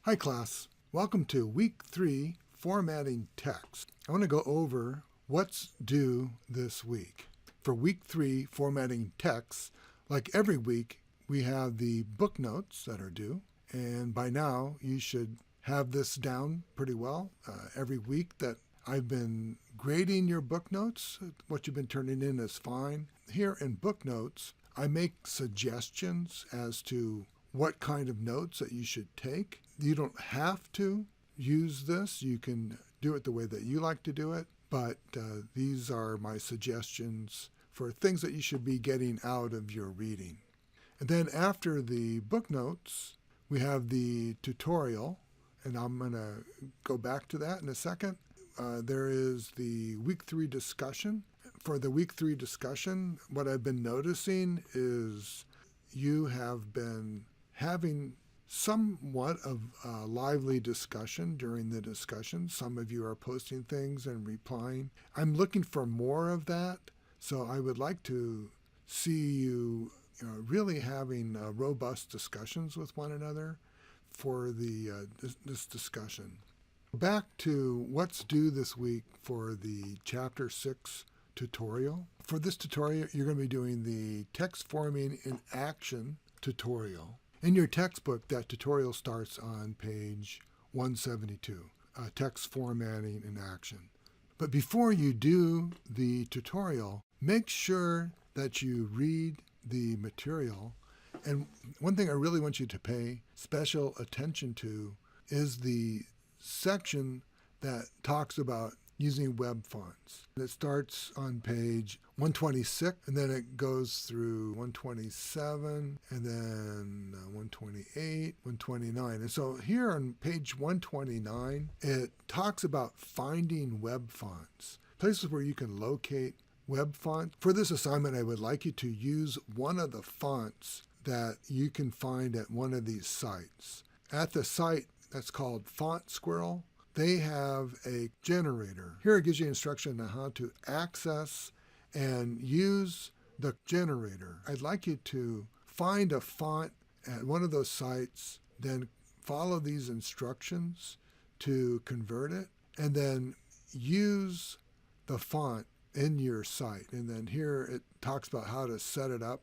Hi class, welcome to week 3 formatting text. I want to go over what's due this week. For week 3 formatting text, like every week, we have the book notes that are due, and by now you should have this down pretty well. Every week that I've been grading your book notes, what you've been turning in is fine. Here in book notes, I make suggestions as to what kind of notes that you should take. You don't have to use this. You can do it the way that you like to do it, but these are my suggestions for things that you should be getting out of your reading. And then after the book notes, we have the tutorial, and I'm going to go back to that in a second. There is the week 3 discussion. For the week 3 discussion, what I've been noticing is you have been having somewhat of a lively discussion during the discussion. Some of you are posting things and replying. I'm looking for more of that, so I would like to see you really having robust discussions with one another for this discussion. Back to what's due this week for the Chapter 6 tutorial. For this tutorial, you're going to be doing the text forming in action tutorial. In your textbook, that tutorial starts on page 172, text formatting in action. But before you do the tutorial, make sure that you read the material. And one thing I really want you to pay special attention to is the section that talks about using web fonts. It starts on page 126, and then it goes through 127, and then 128, 129. And so here on page 129, it talks about finding web fonts, places where you can locate web fonts. For this assignment, I would like you to use one of the fonts that you can find at one of these sites. At the site that's called Font Squirrel, they have a generator. Here it gives you instruction on how to access and use the generator. I'd like you to find a font at one of those sites, then follow these instructions to convert it, and then use the font in your site. And then here it talks about how to set it up.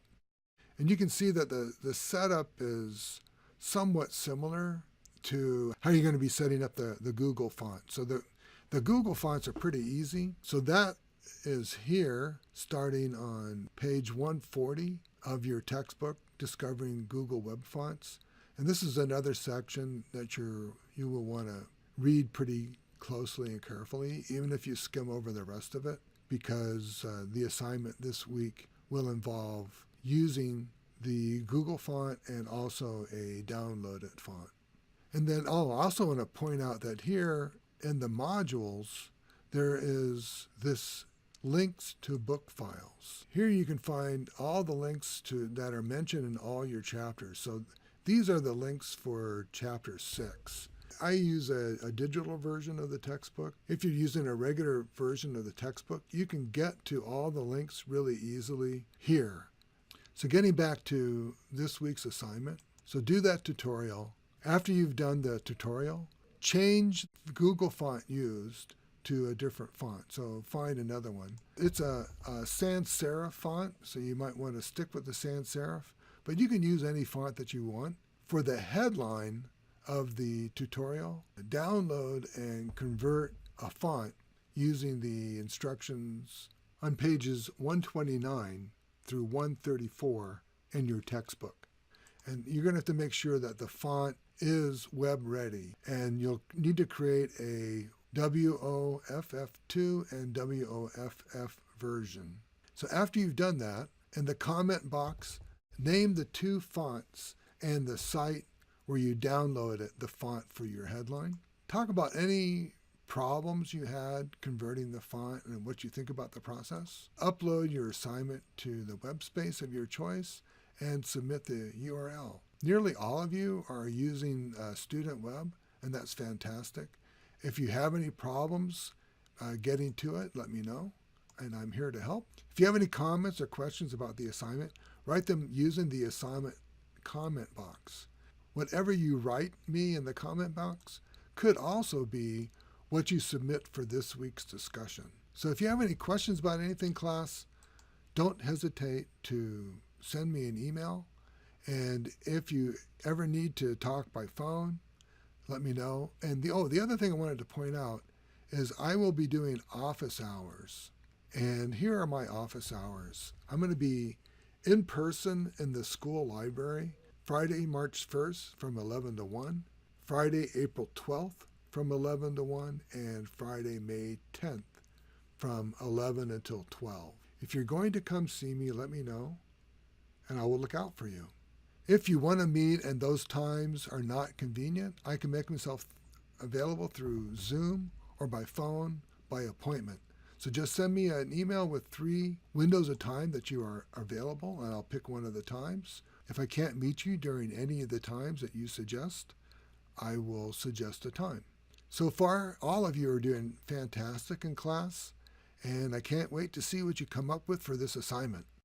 And you can see that the setup is somewhat similar to how you're going to be setting up the Google font. So the Google fonts are pretty easy. So that is here starting on page 140 of your textbook, Discovering Google Web Fonts. And this is another section that you will want to read pretty closely and carefully, even if you skim over the rest of it, because the assignment this week will involve using the Google font and also a downloaded font. And then I also want to point out that here in the modules, there is this links to book files. Here you can find all the links that are mentioned in all your chapters. So these are the links for Chapter 6. I use a digital version of the textbook. If you're using a regular version of the textbook, you can get to all the links really easily here. So getting back to this week's assignment, so do that tutorial. After you've done the tutorial, change the Google font used to a different font. So find another one. It's a sans serif font, so you might want to stick with the sans serif, but you can use any font that you want. For the headline of the tutorial, download and convert a font using the instructions on pages 129 through 134 in your textbook. And you're going to have to make sure that the font is web ready, and you'll need to create a WOFF2 and WOFF version. So after you've done that, in the comment box, name the two fonts and the site where you downloaded the font for your headline. Talk about any problems you had converting the font and what you think about the process. Upload your assignment to the web space of your choice and submit the URL. Nearly all of you are using Student Web, and that's fantastic. If you have any problems getting to it, let me know, and I'm here to help. If you have any comments or questions about the assignment, write them using the assignment comment box. whatever you write me in the comment box could also be what you submit for this week's discussion. So if you have any questions about anything, class, don't hesitate to send me an email. And if you ever need to talk by phone, let me know. And the other thing I wanted to point out is I will be doing office hours. And here are my office hours. I'm going to be in person in the school library Friday, March 1st from 11 to 1, Friday, April 12th from 11 to 1, and Friday, May 10th from 11 until 12. If you're going to come see me, let me know, and I will look out for you. If you want to meet and those times are not convenient, I can make myself available through Zoom or by phone by appointment. So just send me an email with 3 windows of time that you are available, and I'll pick one of the times. If I can't meet you during any of the times that you suggest, I will suggest a time. So far, all of you are doing fantastic in class, and I can't wait to see what you come up with for this assignment.